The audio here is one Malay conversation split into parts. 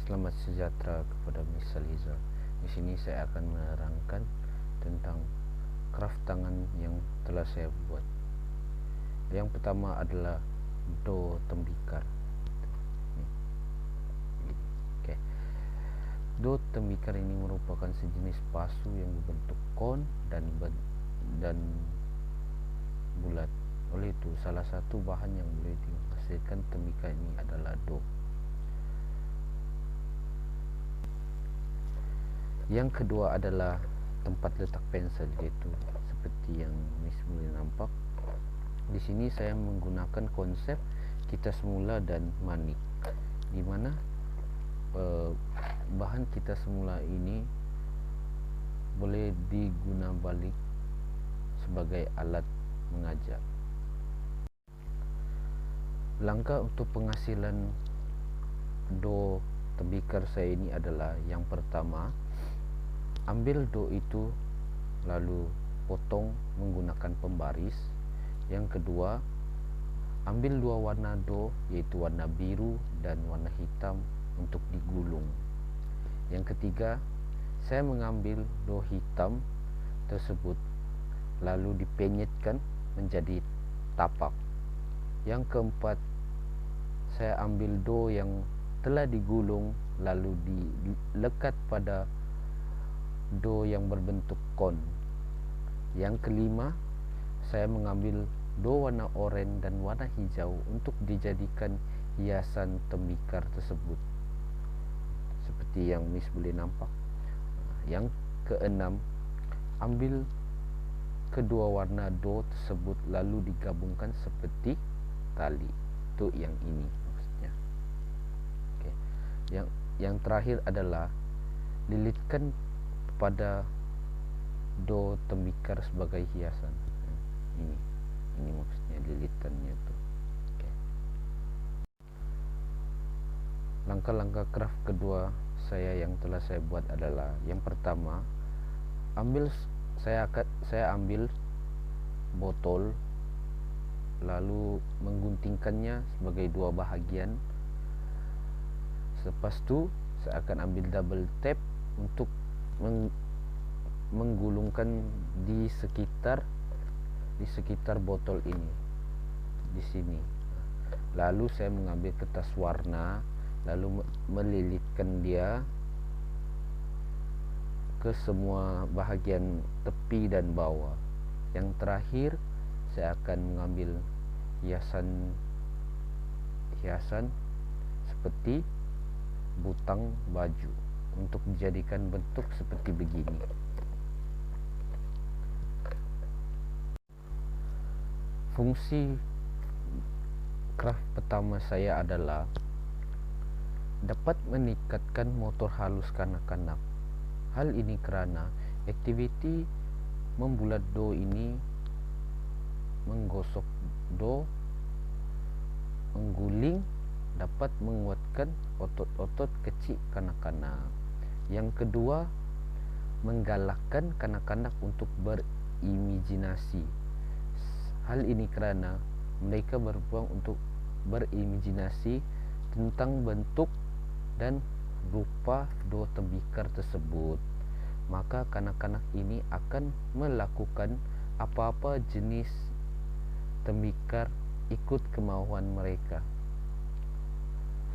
Selamat sejahtera kepada Miss Saliza. Di sini saya akan menerangkan tentang craft tangan yang telah saya buat. Yang pertama adalah do tembikar. Okay. Do tembikar ini merupakan sejenis pasu yang berbentuk kon dan bulat. Oleh itu, salah satu bahan yang boleh dihasilkan tembikar ini adalah do. Yang kedua adalah tempat letak pensel, yaitu seperti yang Miss boleh nampak. Di sini saya menggunakan konsep kita semula dan manik, di mana bahan kita semula ini boleh diguna balik sebagai alat mengajar. Langkah untuk penghasilan do tembikar saya ini adalah: yang pertama, ambil do itu lalu potong menggunakan pembaris. Yang kedua, ambil dua warna do, yaitu warna biru dan warna hitam, untuk digulung. Yang ketiga, saya mengambil do hitam tersebut lalu dipenyetkan menjadi tapak. Yang keempat, saya ambil do yang telah digulung lalu dilekat pada do yang berbentuk kon. Yang kelima, saya mengambil do warna oranye dan warna hijau untuk dijadikan hiasan tembikar tersebut, seperti yang Miss boleh nampak. Yang keenam, ambil kedua warna do tersebut lalu digabungkan seperti tali. Itu yang ini maksudnya. Okay. Yang terakhir adalah lilitkan pada do tembikar sebagai hiasan. Ini maksudnya lilitannya itu. Okay. Langkah-langkah craft kedua saya yang telah saya buat adalah: yang pertama, saya ambil botol lalu mengguntingkannya sebagai dua bahagian. Selepas itu saya akan ambil double tape untuk menggulungkan di sekitar botol ini, di sini. Lalu saya mengambil kertas warna lalu melilitkan dia ke semua bahagian tepi dan bawah. Yang terakhir, saya akan mengambil hiasan seperti butang baju untuk dijadikan bentuk seperti begini. Fungsi craft pertama saya adalah dapat meningkatkan motor halus kanak-kanak. Hal ini kerana aktiviti membulat do ini menggosok do, mengguling, dapat menguatkan otot-otot kecil kanak-kanak. Yang kedua, menggalakkan kanak-kanak untuk berimajinasi. Hal ini kerana mereka berpeluang untuk berimajinasi tentang bentuk dan rupa do tembikar tersebut. Maka kanak-kanak ini akan melakukan apa-apa jenis tembikar ikut kemahuan mereka.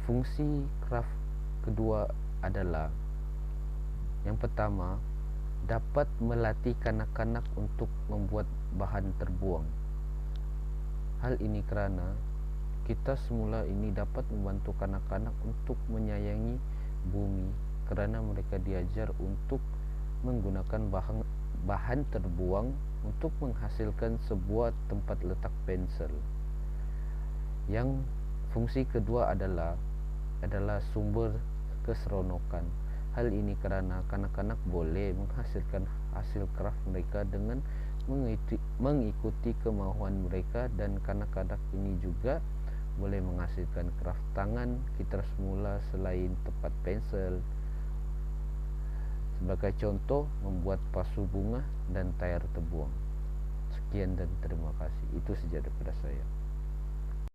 Fungsi craft kedua adalah: yang pertama, dapat melatih kanak-kanak untuk membuat bahan terbuang. Hal ini kerana kita semula ini dapat membantu kanak-kanak untuk menyayangi bumi, kerana mereka diajar untuk menggunakan bahan terbuang untuk menghasilkan sebuah tempat letak pensel. Yang fungsi kedua adalah sumber keseronokan. Hal ini kerana kanak-kanak boleh menghasilkan hasil craft mereka dengan mengikuti kemahuan mereka, dan kanak-kanak ini juga boleh menghasilkan craft tangan kita semula selain tempat pensel. Sebagai contoh, membuat pasu bunga dan tayar terbuang. Sekian dan terima kasih. Itu saja daripada saya.